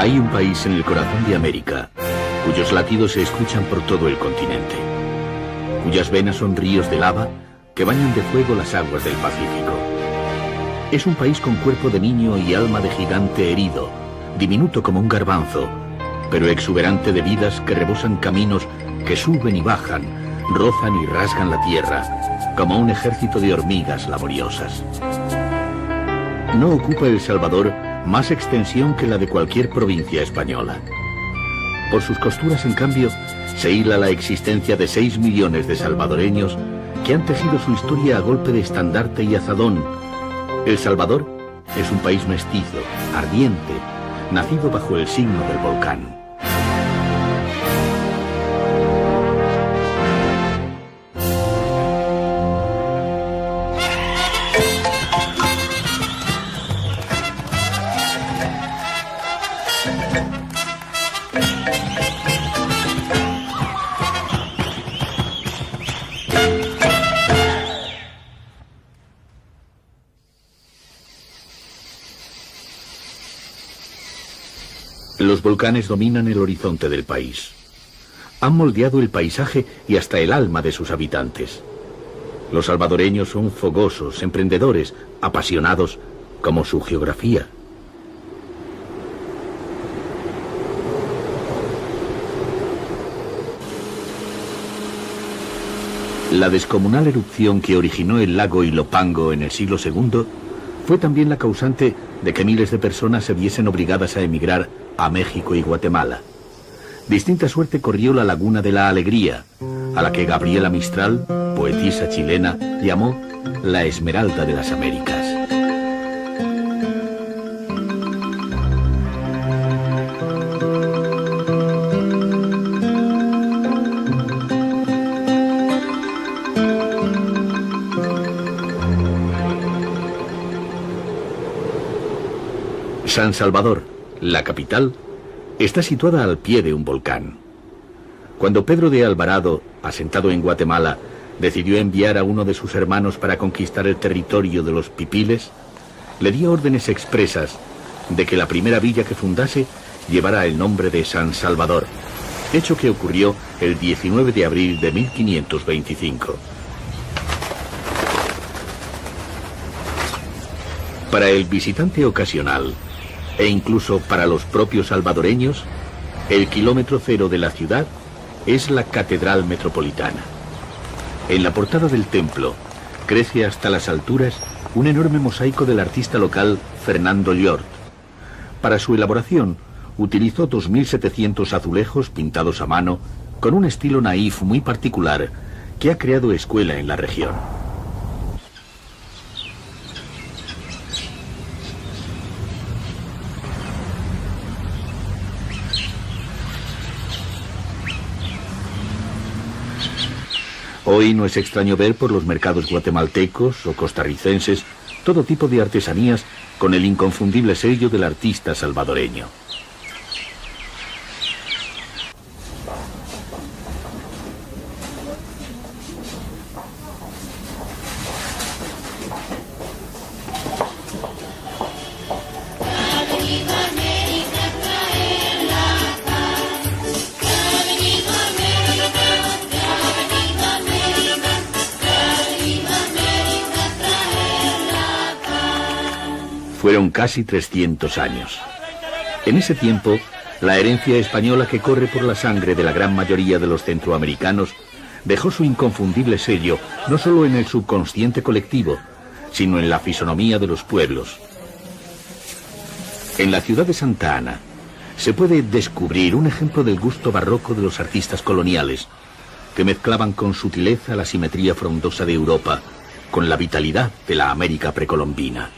Hay un país en el corazón de América, cuyos latidos se escuchan por todo el continente, cuyas venas son ríos de lava que bañan de fuego las aguas del Pacífico. Es un país con cuerpo de niño y alma de gigante herido, diminuto como un garbanzo, pero exuberante de vidas que rebosan caminos que suben y bajan, rozan y rasgan la tierra, como un ejército de hormigas laboriosas. No ocupa El Salvador más extensión que la de cualquier provincia española. Por sus costuras, en cambio, se hila la existencia de 6 millones de salvadoreños que han tejido su historia a golpe de estandarte y azadón. El Salvador es un país mestizo, ardiente, nacido bajo el signo del volcán. Los volcanes dominan el horizonte del país. Han moldeado el paisaje y hasta el alma de sus habitantes. Los salvadoreños son fogosos, emprendedores, apasionados, como su geografía. La descomunal erupción que originó el lago Ilopango en el siglo II fue también la causante de que miles de personas se viesen obligadas a emigrar a México y Guatemala. Distinta suerte corrió la Laguna de la Alegría, a la que Gabriela Mistral, poetisa chilena, llamó la Esmeralda de las Américas. San Salvador, la capital, está situada al pie de un volcán. Cuando Pedro de Alvarado, asentado en Guatemala, decidió enviar a uno de sus hermanos para conquistar el territorio de los Pipiles, le dio órdenes expresas de que la primera villa que fundase llevara el nombre de San Salvador, hecho que ocurrió el 19 de abril de 1525. Para el visitante ocasional, e incluso para los propios salvadoreños, el kilómetro cero de la ciudad es la Catedral Metropolitana. En la portada del templo crece hasta las alturas un enorme mosaico del artista local Fernando Llort. Para su elaboración utilizó 2.700 azulejos pintados a mano con un estilo naif muy particular que ha creado escuela en la región. Hoy no es extraño ver por los mercados guatemaltecos o costarricenses todo tipo de artesanías con el inconfundible sello del artista salvadoreño. Fueron casi 300 años. En ese tiempo, la herencia española que corre por la sangre de la gran mayoría de los centroamericanos dejó su inconfundible sello no solo en el subconsciente colectivo, sino en la fisonomía de los pueblos. En la ciudad de Santa Ana se puede descubrir un ejemplo del gusto barroco de los artistas coloniales, que mezclaban con sutileza la simetría frondosa de Europa con la vitalidad de la América precolombina.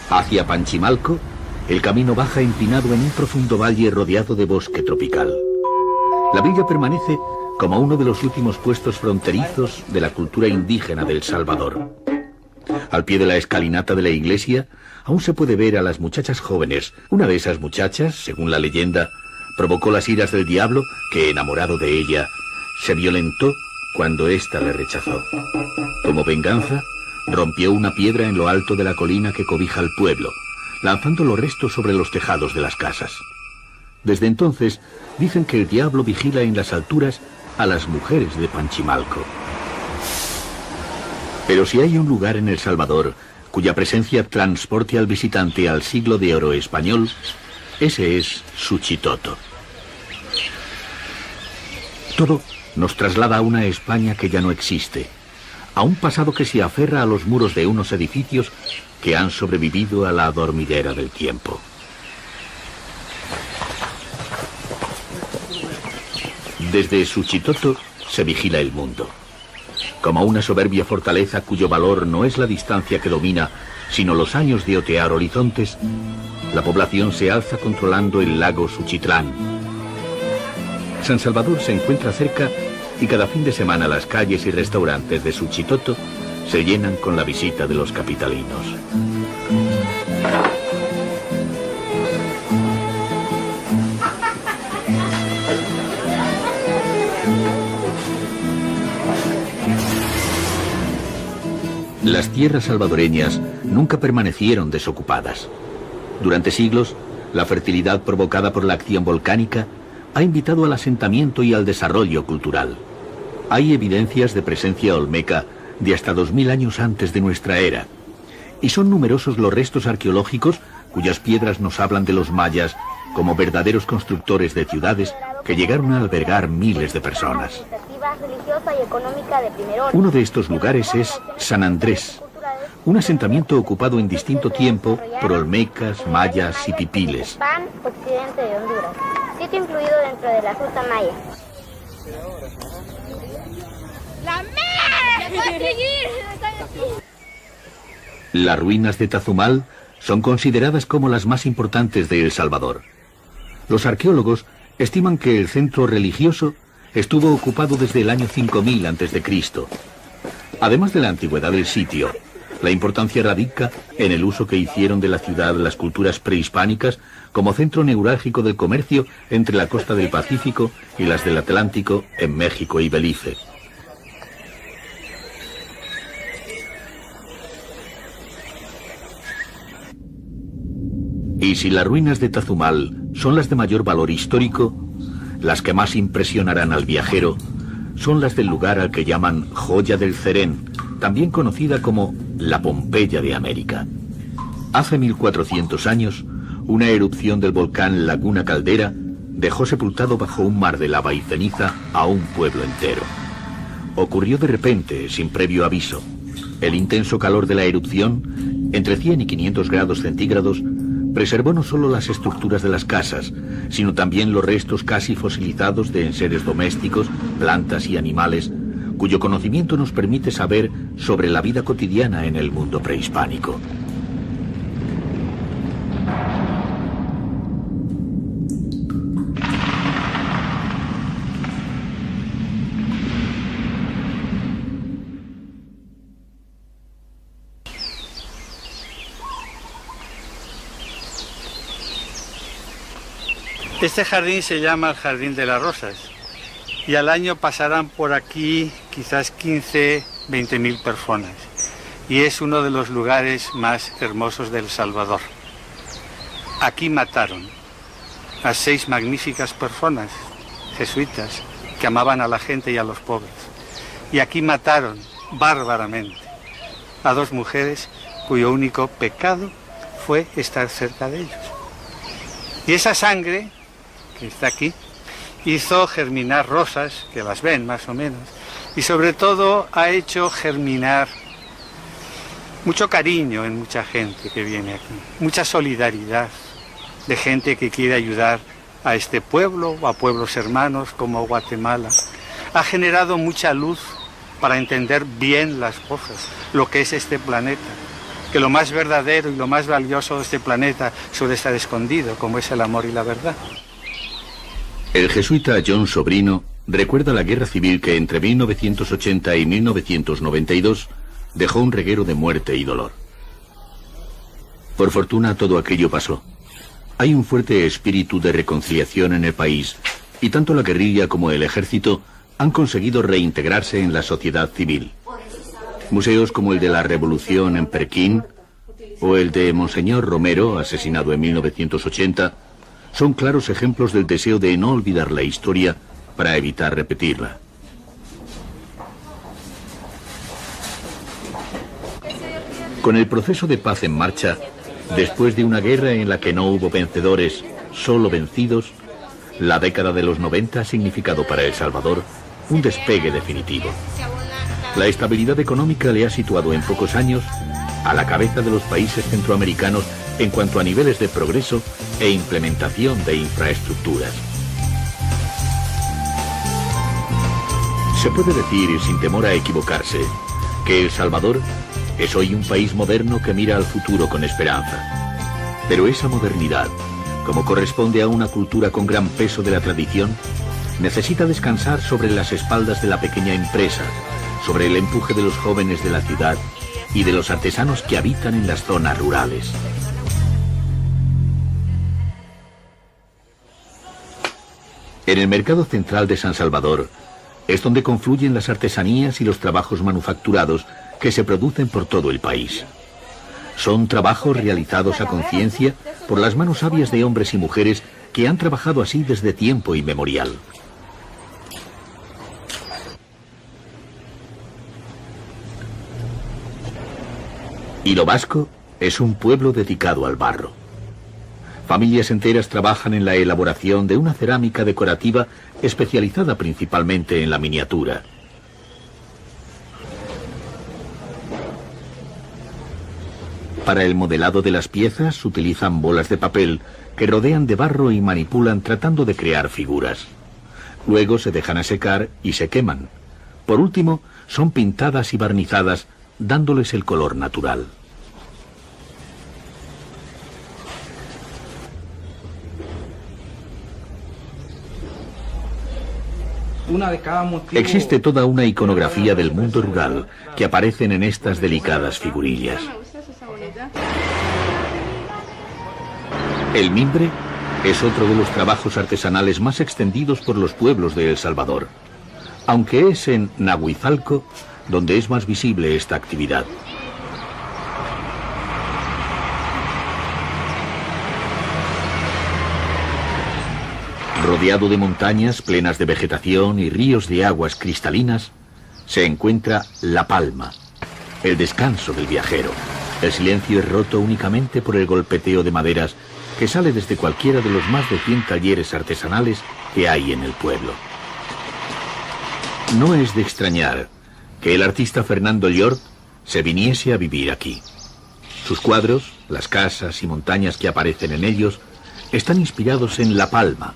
Hacia Panchimalco, el camino baja empinado en un profundo valle rodeado de bosque tropical. La villa permanece como uno de los últimos puestos fronterizos de la cultura indígena de El Salvador. Al pie de la escalinata de la iglesia, aún se puede ver a las muchachas jóvenes. Una de esas muchachas, según la leyenda, provocó las iras del diablo que, enamorado de ella, se violentó cuando ésta le rechazó. Como venganza, rompió una piedra en lo alto de la colina que cobija al pueblo, lanzando los restos sobre los tejados de las casas. Desde entonces, dicen que el diablo vigila en las alturas a las mujeres de Panchimalco. Pero si hay un lugar en El Salvador cuya presencia transporte al visitante al siglo de oro español, ese es Suchitoto. Todo nos traslada a una España que ya no existe, a un pasado que se aferra a los muros de unos edificios que han sobrevivido a la dormidera del tiempo. Desde Suchitoto se vigila el mundo, como una soberbia fortaleza cuyo valor no es la distancia que domina, sino los años de otear horizontes. La población se alza controlando el lago Suchitlán. San Salvador se encuentra cerca y cada fin de semana las calles y restaurantes de Suchitoto se llenan con la visita de los capitalinos. Las tierras salvadoreñas nunca permanecieron desocupadas. Durante siglos, la fertilidad provocada por la acción volcánica ha invitado al asentamiento y al desarrollo cultural. Hay evidencias de presencia olmeca de hasta 2000 años antes de nuestra era, y son numerosos los restos arqueológicos cuyas piedras nos hablan de los mayas como verdaderos constructores de ciudades que llegaron a albergar miles de personas. Uno de estos lugares es San Andrés, un asentamiento ocupado en distinto tiempo por olmecas, mayas y pipiles. Occidente de Honduras, sitio incluido dentro de la ruta maya. Las ruinas de Tazumal son consideradas como las más importantes de El Salvador. Los arqueólogos estiman que el centro religioso estuvo ocupado desde el año 5000 a.C. Además de la antigüedad del sitio, la importancia radica en el uso que hicieron de la ciudad las culturas prehispánicas como centro neurálgico del comercio entre la costa del Pacífico y las del Atlántico en México y Belice. Y si las ruinas de Tazumal son las de mayor valor histórico, las que más impresionarán al viajero son las del lugar al que llaman Joya del Cerén, también conocida como la Pompeya de América. Hace 1400 años, una erupción del volcán Laguna Caldera dejó sepultado bajo un mar de lava y ceniza a un pueblo entero. Ocurrió de repente, sin previo aviso. El intenso calor de la erupción, entre 100 y 500 grados centígrados, preservó no solo las estructuras de las casas, sino también los restos casi fosilizados de enseres domésticos, plantas y animales, cuyo conocimiento nos permite saber sobre la vida cotidiana en el mundo prehispánico. Este jardín se llama el Jardín de las Rosas y al año pasarán por aquí quizás 15, 20.000 personas y es uno de los lugares más hermosos de El Salvador. Aquí mataron a 6 magníficas personas jesuitas que amaban a la gente y a los pobres, y aquí mataron bárbaramente a 2 mujeres cuyo único pecado fue estar cerca de ellos. Y esa sangre que está aquí hizo germinar rosas, que las ven más o menos, y sobre todo ha hecho germinar mucho cariño en mucha gente que viene aquí, mucha solidaridad de gente que quiere ayudar a este pueblo o a pueblos hermanos como Guatemala. Ha generado mucha luz para entender bien las cosas, lo que es este planeta, que lo más verdadero y lo más valioso de este planeta suele estar escondido, como es el amor y la verdad. El jesuita John Sobrino recuerda la guerra civil que entre 1980 y 1992 dejó un reguero de muerte y dolor. Por fortuna todo aquello pasó. Hay un fuerte espíritu de reconciliación en el país y tanto la guerrilla como el ejército han conseguido reintegrarse en la sociedad civil. Museos como el de la Revolución en Pekín o el de Monseñor Romero, asesinado en 1980, son claros ejemplos del deseo de no olvidar la historia para evitar repetirla. Con el proceso de paz en marcha, después de una guerra en la que no hubo vencedores, solo vencidos, la década de los 90 ha significado para El Salvador un despegue definitivo. La estabilidad económica le ha situado en pocos años a la cabeza de los países centroamericanos en cuanto a niveles de progreso e implementación de infraestructuras. Se puede decir, sin temor a equivocarse, que El Salvador es hoy un país moderno que mira al futuro con esperanza. Pero esa modernidad, como corresponde a una cultura con gran peso de la tradición, necesita descansar sobre las espaldas de la pequeña empresa, sobre el empuje de los jóvenes de la ciudad y de los artesanos que habitan en las zonas rurales. En el mercado central de San Salvador es donde confluyen las artesanías y los trabajos manufacturados que se producen por todo el país. Son trabajos realizados a conciencia por las manos sabias de hombres y mujeres que han trabajado así desde tiempo inmemorial. Hilo Vasco es un pueblo dedicado al barro. Familias enteras trabajan en la elaboración de una cerámica decorativa especializada principalmente en la miniatura. Para el modelado de las piezas utilizan bolas de papel que rodean de barro y manipulan tratando de crear figuras. Luego se dejan a secar y se queman. Por último, son pintadas y barnizadas, dándoles el color natural. Existe toda una iconografía del mundo rural que aparecen en estas delicadas figurillas. El mimbre es otro de los trabajos artesanales más extendidos por los pueblos de El Salvador, aunque es en Nahuizalco donde es más visible esta actividad. Rodeado de montañas plenas de vegetación y ríos de aguas cristalinas, se encuentra La Palma, el descanso del viajero. El silencio es roto únicamente por el golpeteo de maderas que sale desde cualquiera de los más de 100 talleres artesanales que hay en el pueblo. No es de extrañar que el artista Fernando Llort se viniese a vivir aquí. Sus cuadros, las casas y montañas que aparecen en ellos, están inspirados en La Palma.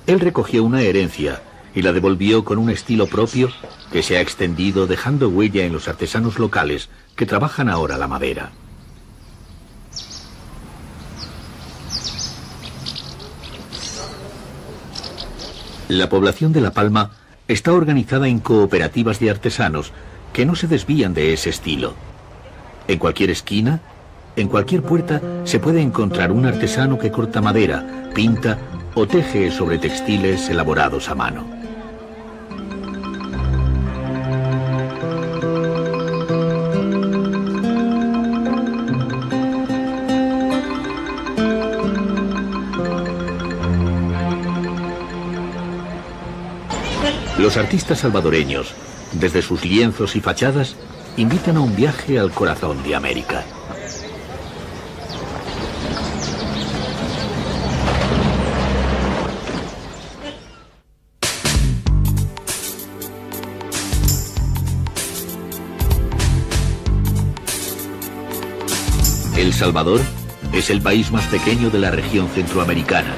Él recogió una herencia y la devolvió con un estilo propio que se ha extendido dejando huella en los artesanos locales que trabajan ahora la madera. La población de La Palma está organizada en cooperativas de artesanos que no se desvían de ese estilo. En cualquier esquina, en cualquier puerta, se puede encontrar un artesano que corta madera, pinta o teje sobre textiles elaborados a mano. Los artistas salvadoreños, desde sus lienzos y fachadas, invitan a un viaje al corazón de América. El Salvador es el país más pequeño de la región centroamericana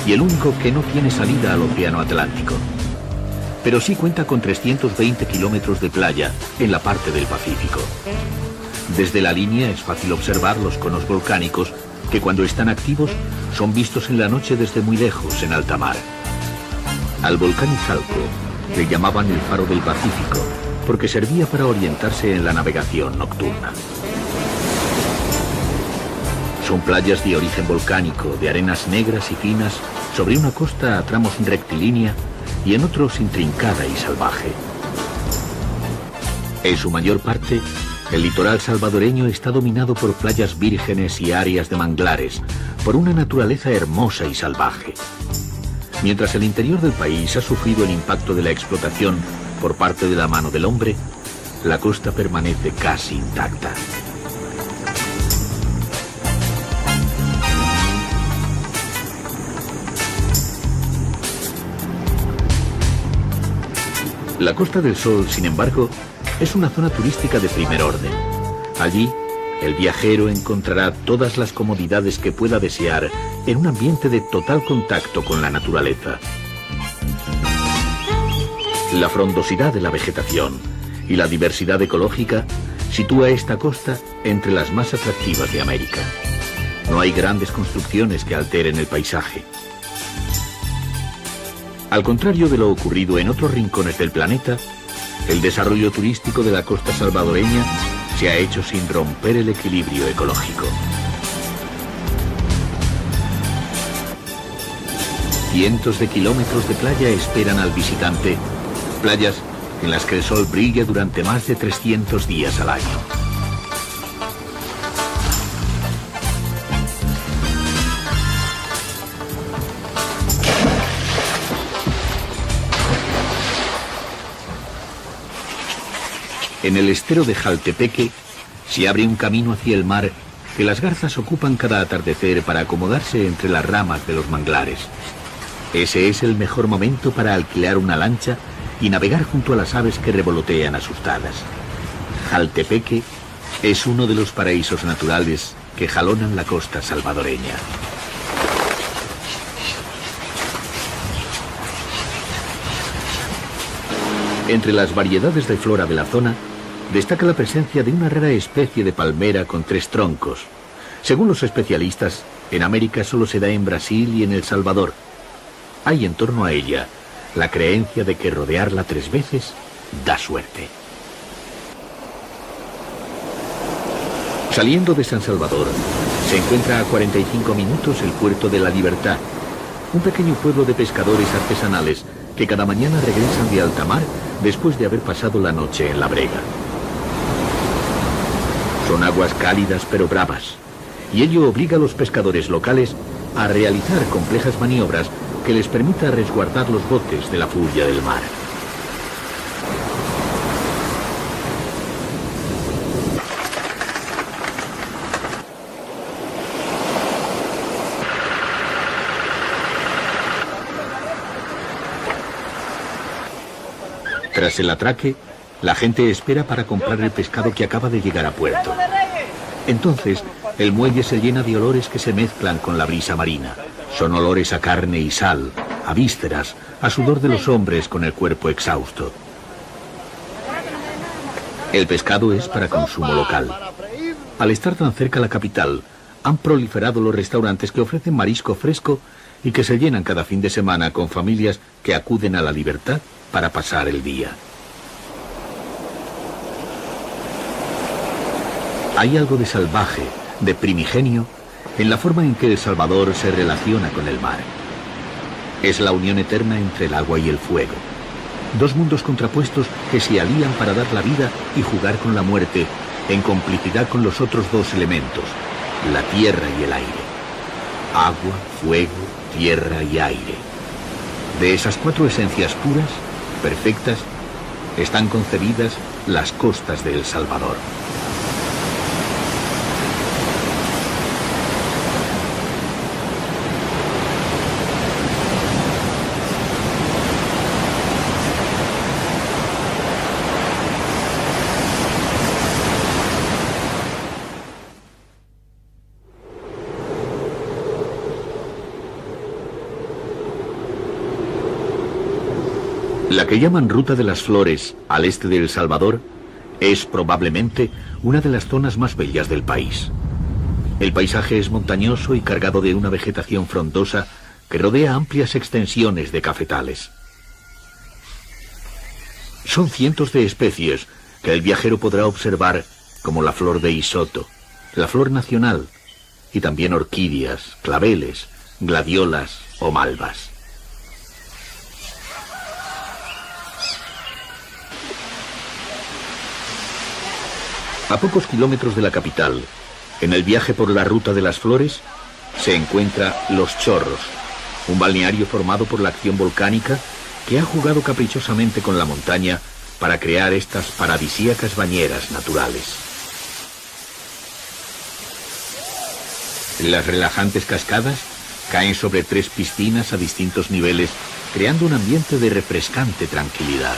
y el único que no tiene salida al Océano Atlántico. Pero sí cuenta con 320 kilómetros de playa en la parte del Pacífico. Desde la línea es fácil observar los conos volcánicos que cuando están activos son vistos en la noche desde muy lejos en alta mar. Al volcán Izalco le llamaban el faro del Pacífico porque servía para orientarse en la navegación nocturna. Son playas de origen volcánico, de arenas negras y finas, sobre una costa a tramos rectilínea y en otros intrincada y salvaje. En su mayor parte, El litoral salvadoreño está dominado por playas vírgenes y áreas de manglares, por una naturaleza hermosa y salvaje. Mientras el interior del país ha sufrido el impacto de la explotación por parte de la mano del hombre, la costa permanece casi intacta. La Costa del Sol, sin embargo, es una zona turística de primer orden. Allí, el viajero encontrará todas las comodidades que pueda desear en un ambiente de total contacto con la naturaleza. La frondosidad de la vegetación y la diversidad ecológica sitúa esta costa entre las más atractivas de América. No hay grandes construcciones que alteren el paisaje. Al contrario de lo ocurrido en otros rincones del planeta, el desarrollo turístico de la costa salvadoreña se ha hecho sin romper el equilibrio ecológico. Cientos de kilómetros de playa esperan al visitante, playas en las que el sol brilla durante más de 300 días al año. En el estero de Jaltepeque se abre un camino hacia el mar que las garzas ocupan cada atardecer para acomodarse entre las ramas de los manglares. Ese es el mejor momento para alquilar una lancha y navegar junto a las aves que revolotean asustadas. Jaltepeque es uno de los paraísos naturales que jalonan la costa salvadoreña. Entre las variedades de flora de la zona, destaca la presencia de una rara especie de palmera con 3 troncos. Según los especialistas, en América solo se da en Brasil y en El Salvador. Hay en torno a ella la creencia de que rodearla 3 veces da suerte. Saliendo de San Salvador, se encuentra a 45 minutos el puerto de La Libertad, un pequeño pueblo de pescadores artesanales que cada mañana regresan de alta mar después de haber pasado la noche en la brega. Son aguas cálidas pero bravas, y ello obliga a los pescadores locales a realizar complejas maniobras que les permita resguardar los botes de la furia del mar. Tras el atraque, la gente espera para comprar el pescado que acaba de llegar a puerto. Entonces, el muelle se llena de olores que se mezclan con la brisa marina. Son olores a carne y sal, a vísceras, a sudor de los hombres con el cuerpo exhausto. El pescado es para consumo local. Al estar tan cerca la capital, han proliferado los restaurantes que ofrecen marisco fresco y que se llenan cada fin de semana con familias que acuden a La Libertad para pasar el día. Hay algo de salvaje, de primigenio, en la forma en que El Salvador se relaciona con el mar. Es la unión eterna entre el agua y el fuego. 2 mundos contrapuestos que se alían para dar la vida y jugar con la muerte, en complicidad con los otros 2 elementos, la tierra y el aire. Agua, fuego, tierra y aire. De esas 4 esencias puras, perfectas, están concebidas las costas de El Salvador. La que llaman Ruta de las Flores, al este de El Salvador, es probablemente una de las zonas más bellas del país. El paisaje es montañoso y cargado de una vegetación frondosa que rodea amplias extensiones de cafetales. Son cientos de especies que el viajero podrá observar, como la flor de isoto, la flor nacional, y también orquídeas, claveles, gladiolas o malvas. A pocos kilómetros de la capital, en el viaje por la Ruta de las Flores, se encuentra Los Chorros, un balneario formado por la acción volcánica que ha jugado caprichosamente con la montaña para crear estas paradisíacas bañeras naturales. Las relajantes cascadas caen sobre 3 piscinas a distintos niveles, creando un ambiente de refrescante tranquilidad.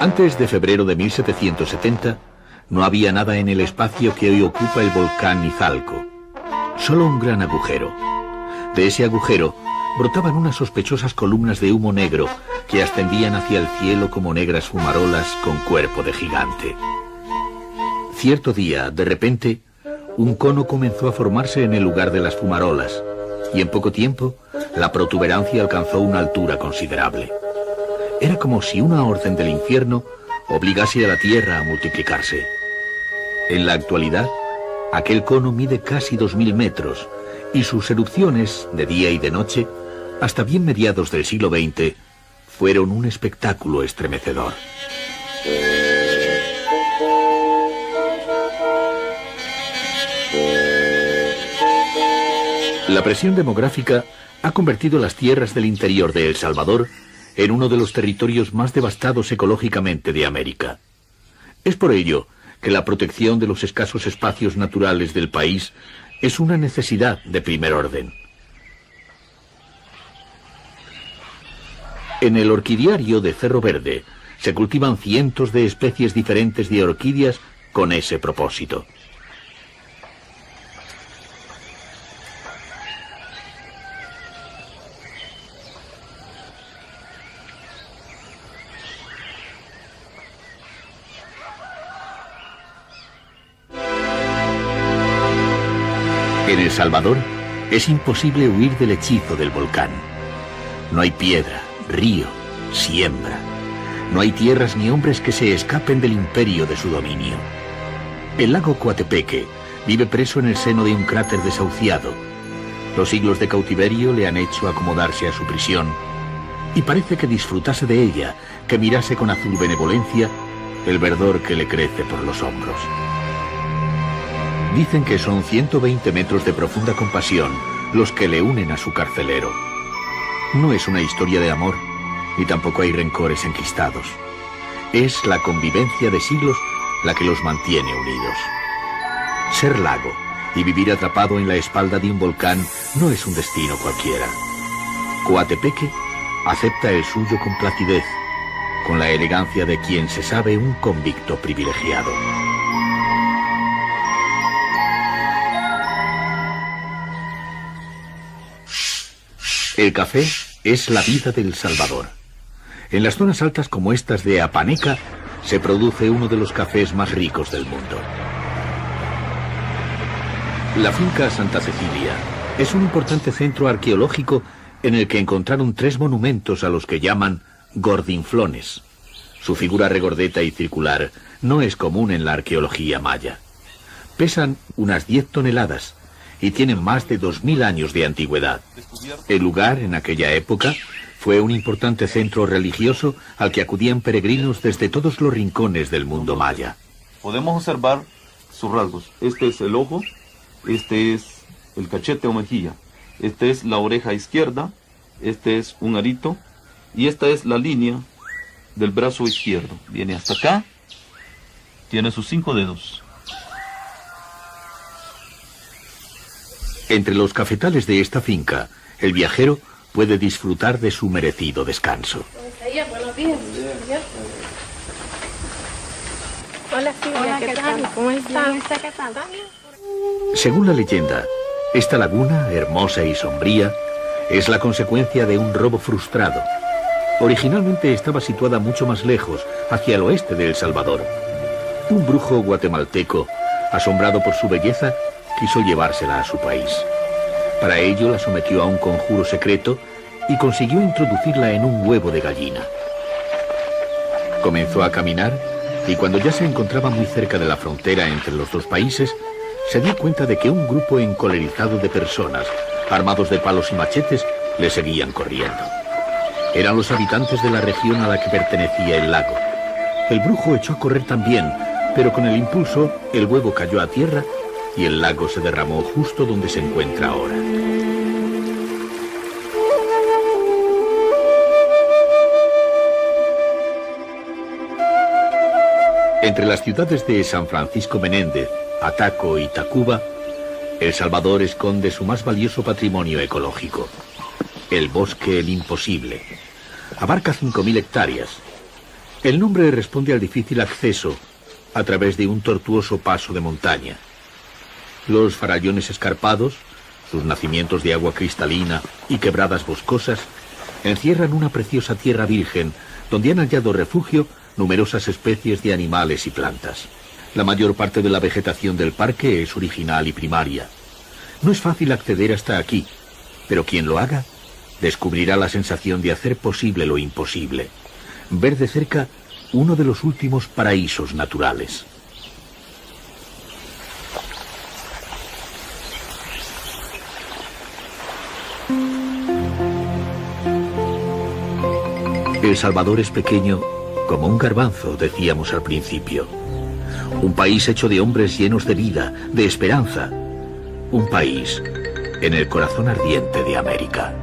Antes de febrero de 1770, no había nada en el espacio que hoy ocupa el volcán Izalco. Solo un gran agujero. De ese agujero brotaban unas sospechosas columnas de humo negro que ascendían hacia el cielo como negras fumarolas con cuerpo de gigante. Cierto día, de repente, un cono comenzó a formarse en el lugar de las fumarolas, y en poco tiempo, la protuberancia alcanzó una altura considerable. Era como si una orden del infierno obligase a la Tierra a multiplicarse. En la actualidad, aquel cono mide casi 2000 metros, y sus erupciones, de día y de noche, hasta bien mediados del siglo XX, fueron un espectáculo estremecedor. La presión demográfica ha convertido las tierras del interior de El Salvador en uno de los territorios más devastados ecológicamente de América. Es por ello que la protección de los escasos espacios naturales del país es una necesidad de primer orden. En el orquidiario de Cerro Verde se cultivan cientos de especies diferentes de orquídeas con ese propósito. En El Salvador es imposible huir del hechizo del volcán. No hay piedra, río, siembra. No hay tierras ni hombres que se escapen del imperio de su dominio. El lago Coatepeque vive preso en el seno de un cráter desahuciado. Los siglos de cautiverio le han hecho acomodarse a su prisión, y parece que disfrutase de ella, que mirase con azul benevolencia el verdor que le crece por los hombros. Dicen que son 120 metros de profunda compasión los que le unen a su carcelero. No es una historia de amor, ni tampoco hay rencores enquistados. Es la convivencia de siglos la que los mantiene unidos. Ser lago y vivir atrapado en la espalda de un volcán no es un destino cualquiera. Coatepeque acepta el suyo con placidez, con la elegancia de quien se sabe un convicto privilegiado. El café es la vida del Salvador. En las zonas altas como estas de Apaneca se produce uno de los cafés más ricos del mundo. La finca Santa Cecilia es un importante centro arqueológico en el que encontraron 3 monumentos a los que llaman gordinflones. Su figura regordeta y circular no es común en la arqueología maya. Pesan unas 10 toneladas y tienen más de 2000 años de antigüedad. El lugar, en aquella época, fue un importante centro religioso al que acudían peregrinos desde todos los rincones del mundo maya. Podemos observar sus rasgos. Este es el ojo, este es el cachete o mejilla, este es la oreja izquierda, este es un arito y esta es la línea del brazo izquierdo. Viene hasta acá, tiene sus 5 dedos. Entre los cafetales de esta finca, el viajero puede disfrutar de su merecido descanso. Hola, Silvia, ¿qué tal? ¿Cómo están? Según la leyenda, esta laguna, hermosa y sombría, es la consecuencia de un robo frustrado. Originalmente estaba situada mucho más lejos, hacia el oeste de El Salvador. Un brujo guatemalteco, asombrado por su belleza, quiso llevársela a su país. Para ello la sometió a un conjuro secreto y consiguió introducirla en un huevo de gallina. Comenzó a caminar y cuando ya se encontraba muy cerca de la frontera entre los dos países, se dio cuenta de que un grupo encolerizado de personas, Armados de palos y machetes, le seguían corriendo. Eran los habitantes de la región a la que pertenecía el lago. El brujo echó a correr también, pero con el impulso, el huevo cayó a tierra y el lago se derramó justo donde se encuentra ahora. Entre las ciudades de San Francisco Menéndez, Ataco y Tacuba, El Salvador esconde su más valioso patrimonio ecológico, el Bosque El Imposible. Abarca 5.000 hectáreas. El nombre responde al difícil acceso a través de un tortuoso paso de montaña. Los farallones escarpados, sus nacimientos de agua cristalina y quebradas boscosas, encierran una preciosa tierra virgen donde han hallado refugio numerosas especies de animales y plantas. La mayor parte de la vegetación del parque es original y primaria. No es fácil acceder hasta aquí, pero quien lo haga descubrirá la sensación de hacer posible lo imposible, ver de cerca uno de los últimos paraísos naturales. El Salvador es pequeño como un garbanzo, decíamos al principio. Un país hecho de hombres llenos de vida, de esperanza. Un país en el corazón ardiente de América.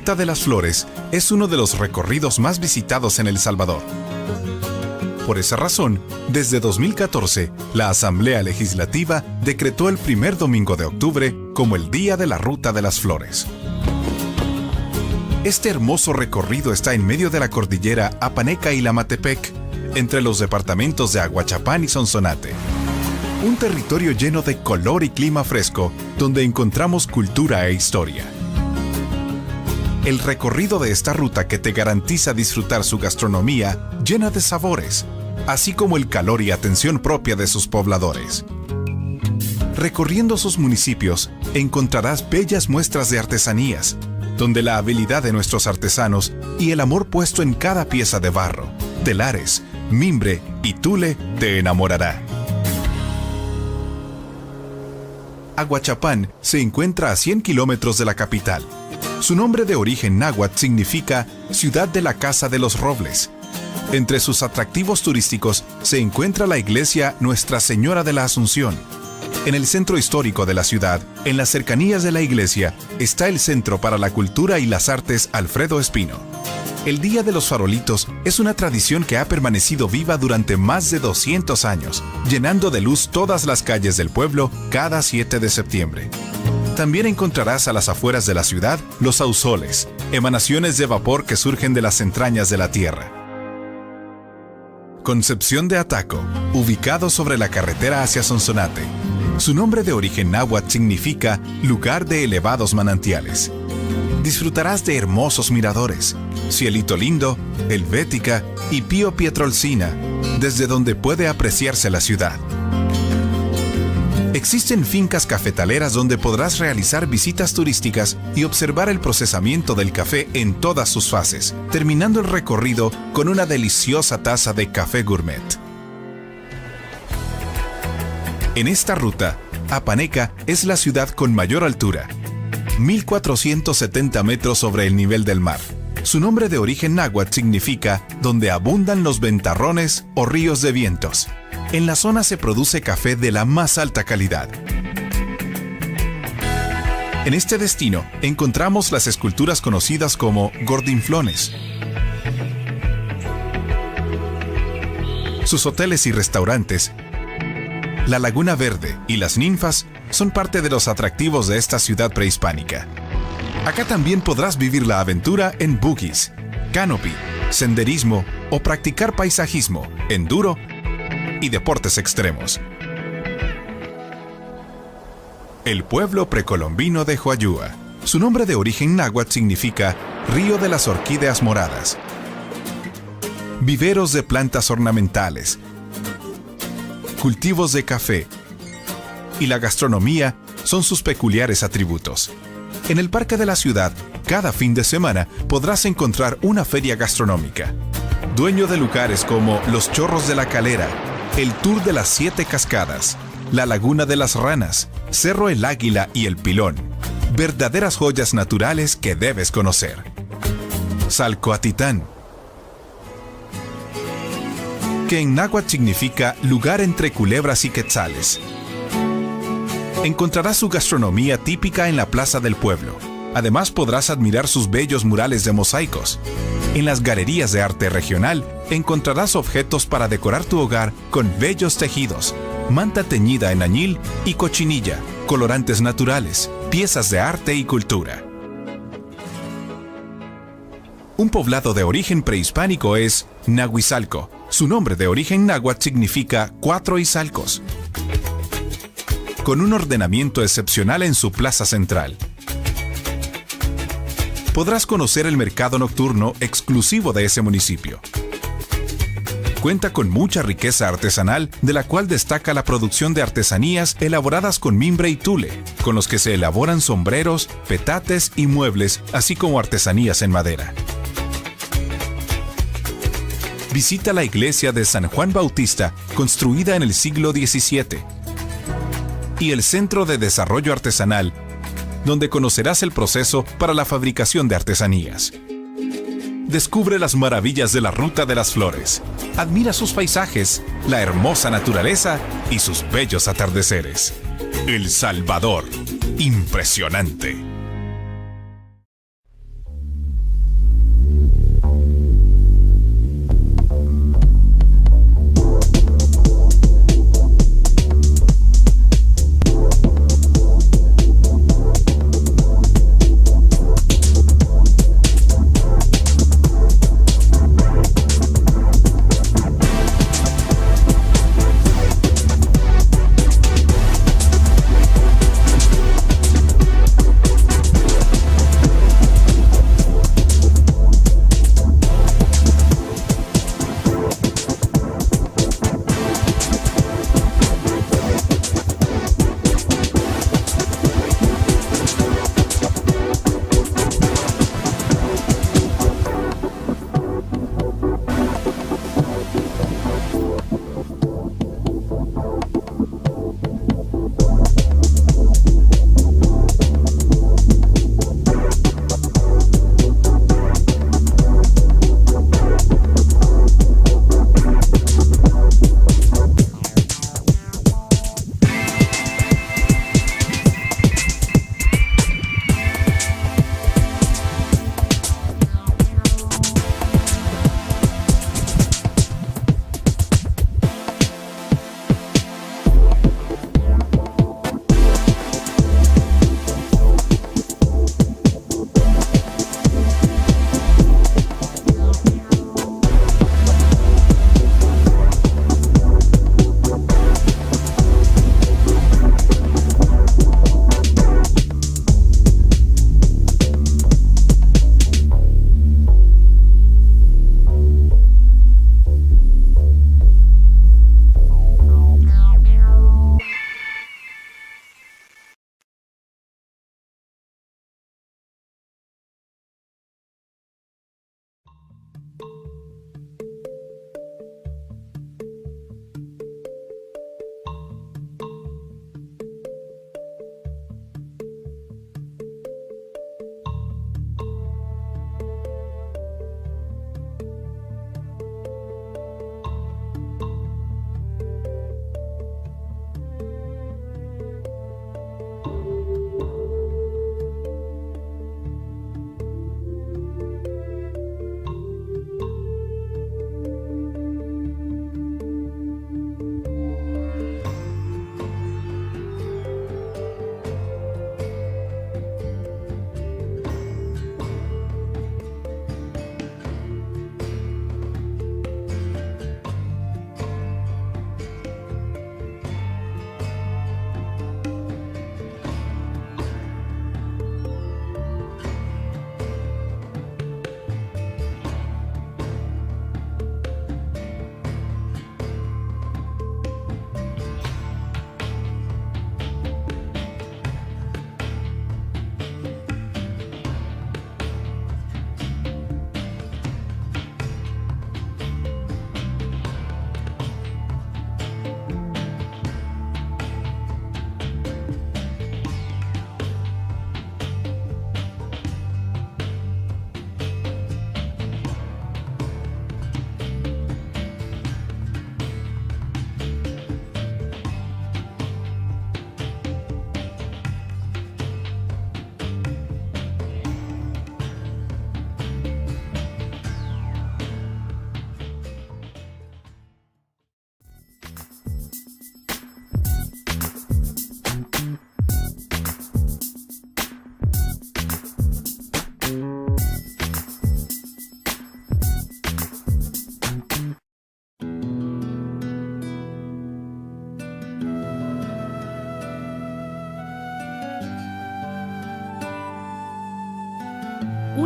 Ruta de las Flores es uno de los recorridos más visitados en El Salvador. Por esa razón, desde 2014, la Asamblea Legislativa decretó el primer domingo de octubre como el Día de la Ruta de las Flores. Este hermoso recorrido está en medio de la cordillera Apaneca y Lamatepec, entre los departamentos de Aguachapán y Sonsonate. Un territorio lleno de color y clima fresco, donde encontramos cultura e historia. El recorrido de esta ruta que te garantiza disfrutar su gastronomía llena de sabores, así como el calor y atención propia de sus pobladores. Recorriendo sus municipios, encontrarás bellas muestras de artesanías, donde la habilidad de nuestros artesanos y el amor puesto en cada pieza de barro, telares, mimbre y tule te enamorará. Aguachapán se encuentra a 100 kilómetros de la capital. Su nombre de origen náhuatl significa Ciudad de la Casa de los Robles. Entre sus atractivos turísticos se encuentra la iglesia Nuestra Señora de la Asunción. En el centro histórico de la ciudad, en las cercanías de la iglesia, está el Centro para la Cultura y las Artes Alfredo Espino. El Día de los Farolitos es una tradición que ha permanecido viva durante más de 200 años, llenando de luz todas las calles del pueblo cada 7 de septiembre. También encontrarás a las afueras de la ciudad los ausoles, emanaciones de vapor que surgen de las entrañas de la tierra. Concepción de Ataco, ubicado sobre la carretera hacia Sonsonate. Su nombre de origen náhuatl significa lugar de elevados manantiales. Disfrutarás de hermosos miradores, Cielito Lindo, Helvética y Pío Pietrolcina, desde donde puede apreciarse la ciudad. Existen fincas cafetaleras donde podrás realizar visitas turísticas y observar el procesamiento del café en todas sus fases, terminando el recorrido con una deliciosa taza de café gourmet. En esta ruta, Apaneca es la ciudad con mayor altura, 1.470 metros sobre el nivel del mar. Su nombre de origen náhuatl significa donde abundan los ventarrones o ríos de vientos. En la zona se produce café de la más alta calidad. En este destino encontramos las esculturas conocidas como gordinflones. Sus hoteles y restaurantes, la Laguna Verde y las ninfas son parte de los atractivos de esta ciudad prehispánica. Acá también podrás vivir la aventura en buggies, canopy, senderismo o practicar paisajismo, enduro y deportes extremos. El pueblo precolombino de Huayúa. Su nombre de origen náhuatl significa Río de las Orquídeas Moradas. Viveros de plantas ornamentales, cultivos de café y la gastronomía son sus peculiares atributos. En el parque de la ciudad, cada fin de semana podrás encontrar una feria gastronómica. Dueño de lugares como Los Chorros de la Calera, el Tour de las 7 Cascadas, la Laguna de las Ranas, Cerro El Águila y El Pilón. Verdaderas joyas naturales que debes conocer. Salcoatitán, que en náhuatl significa lugar entre culebras y quetzales. Encontrarás su gastronomía típica en la plaza del pueblo. Además podrás admirar sus bellos murales de mosaicos. En las galerías de arte regional encontrarás objetos para decorar tu hogar con bellos tejidos, manta teñida en añil y cochinilla, colorantes naturales, piezas de arte y cultura. Un poblado de origen prehispánico es Nahuizalco. Su nombre de origen náhuatl significa 4 izalcos, con un ordenamiento excepcional en su plaza central. Podrás conocer el mercado nocturno exclusivo de ese municipio. Cuenta con mucha riqueza artesanal, de la cual destaca la producción de artesanías elaboradas con mimbre y tule, con los que se elaboran sombreros, petates y muebles, así como artesanías en madera. Visita la iglesia de San Juan Bautista, construida en el siglo XVII, y el Centro de Desarrollo Artesanal, donde conocerás el proceso para la fabricación de artesanías. Descubre las maravillas de la Ruta de las Flores. Admira sus paisajes, la hermosa naturaleza y sus bellos atardeceres. El Salvador. Impresionante.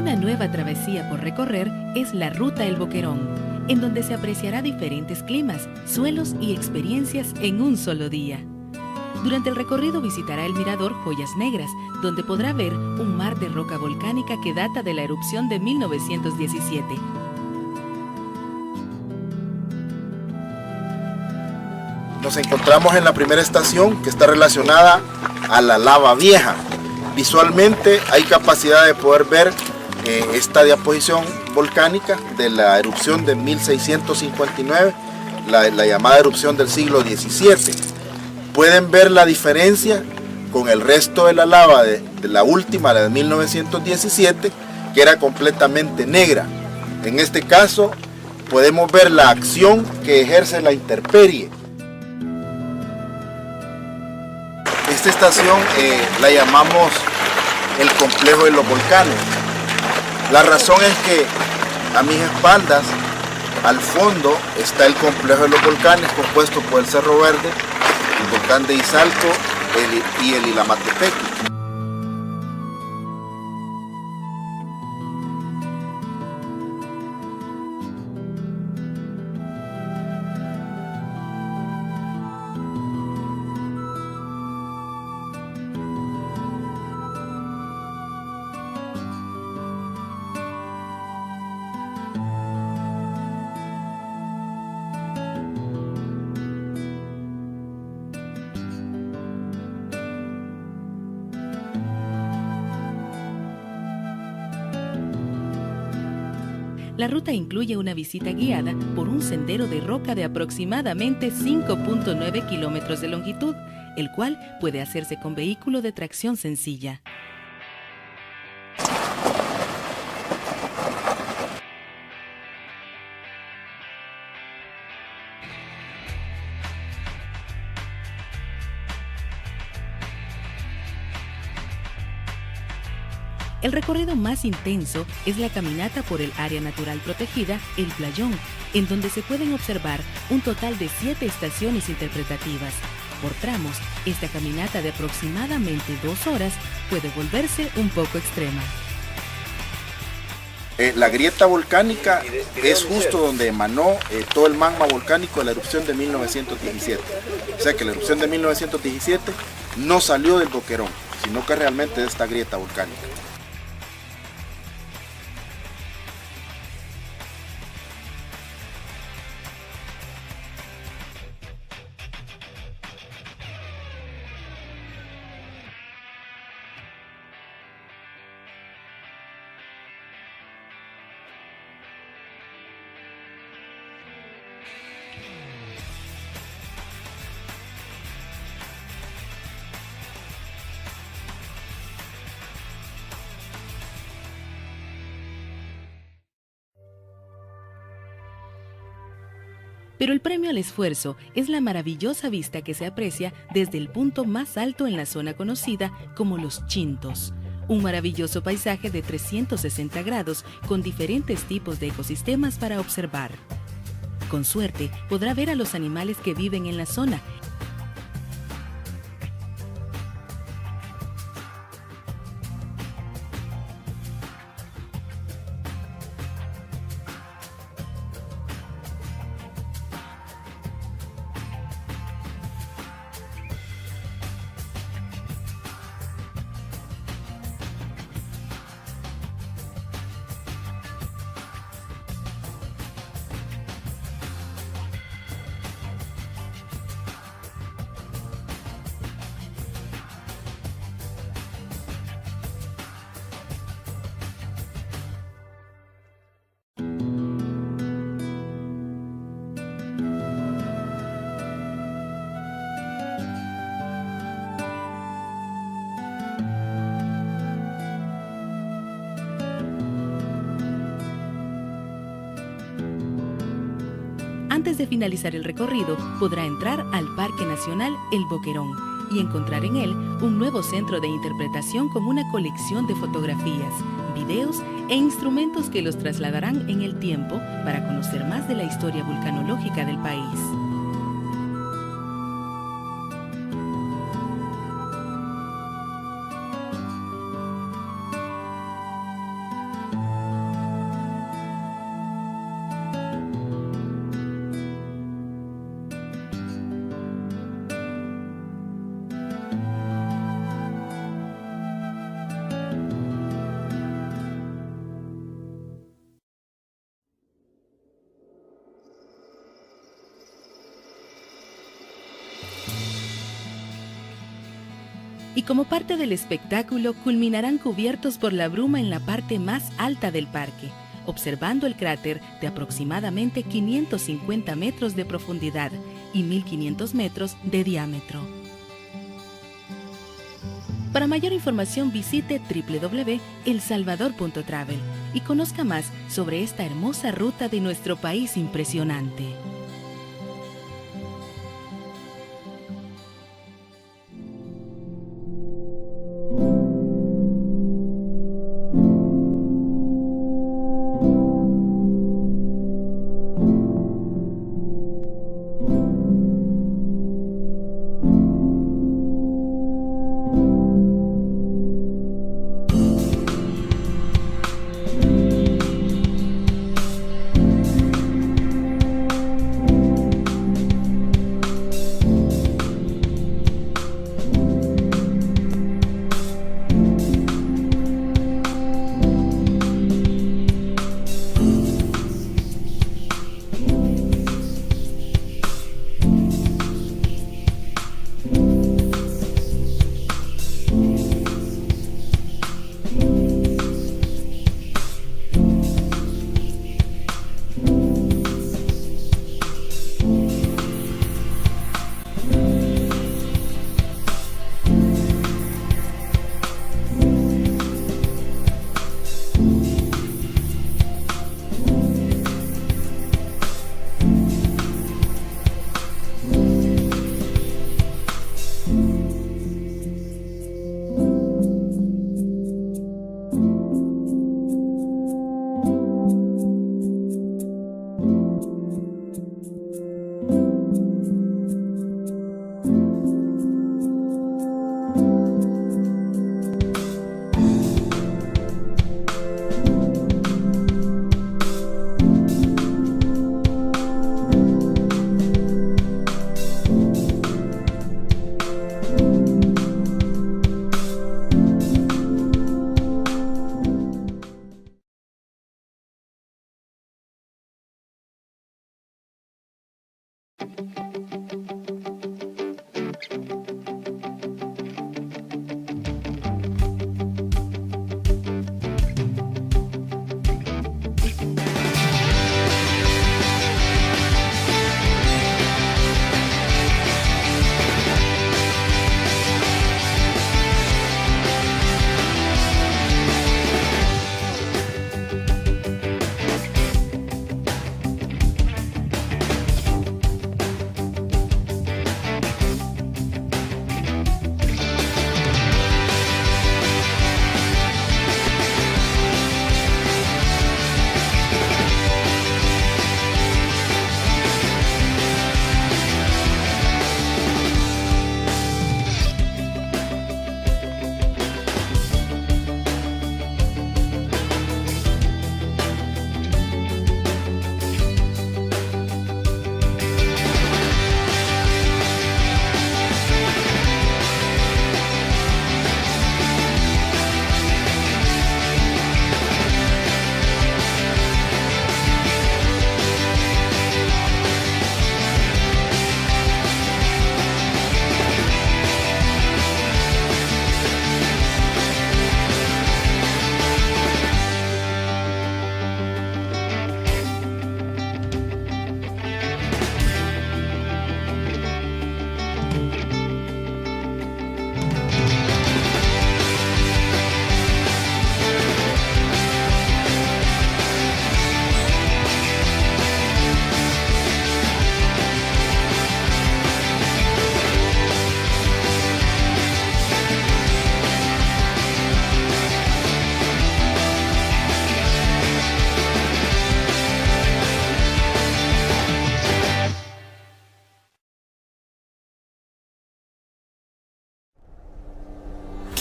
Una nueva travesía por recorrer es la Ruta El Boquerón, en donde se apreciará diferentes climas, suelos y experiencias en un solo día. Durante el recorrido visitará el mirador Joyas Negras, donde podrá ver un mar de roca volcánica que data de la erupción de 1917. Nos encontramos en la primera estación, que está relacionada a la lava vieja. Visualmente hay capacidad de poder ver esta deposición volcánica de la erupción de 1659, la llamada erupción del siglo XVII. Pueden ver la diferencia con el resto de la lava de la última, la de 1917, que era completamente negra. En este caso podemos ver la acción que ejerce la intemperie. Esta estación la llamamos el complejo de los volcanes. La razón es que a mis espaldas, al fondo, está el complejo de los volcanes compuesto por el Cerro Verde, el volcán de Izalco y el Ilamatepeque. La ruta incluye una visita guiada por un sendero de roca de aproximadamente 5.9 kilómetros de longitud, el cual puede hacerse con vehículo de tracción sencilla. El recorrido más intenso es la caminata por el área natural protegida, el Playón, en donde se pueden observar un total de 7 estaciones interpretativas. Por tramos, esta caminata de aproximadamente 2 horas puede volverse un poco extrema. La grieta volcánica es justo donde emanó todo el magma volcánico de la erupción de 1917. O sea que la erupción de 1917 no salió del Boquerón, sino que realmente de esta grieta volcánica. Pero el premio al esfuerzo es la maravillosa vista que se aprecia desde el punto más alto en la zona conocida como Los Chintos, un maravilloso paisaje de 360 grados con diferentes tipos de ecosistemas para observar. Con suerte, podrá ver a los animales que viven en la zona. Antes de finalizar el recorrido, podrá entrar al Parque Nacional El Boquerón y encontrar en él un nuevo centro de interpretación con una colección de fotografías, videos e instrumentos que los trasladarán en el tiempo para conocer más de la historia vulcanológica del país. y como parte del espectáculo culminarán cubiertos por la bruma en la parte más alta del parque, observando el cráter de aproximadamente 550 metros de profundidad y 1500 metros de diámetro. Para mayor información visite www.elsalvador.travel y conozca más sobre esta hermosa ruta de nuestro país impresionante.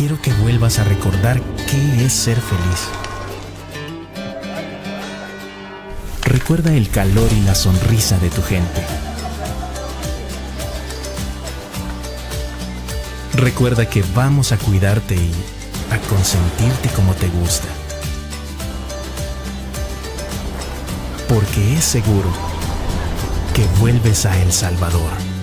quiero que vuelvas a recordar qué es ser feliz. Recuerda el calor y la sonrisa de tu gente. Recuerda que vamos a cuidarte y a consentirte como te gusta. Porque es seguro que vuelves a El Salvador.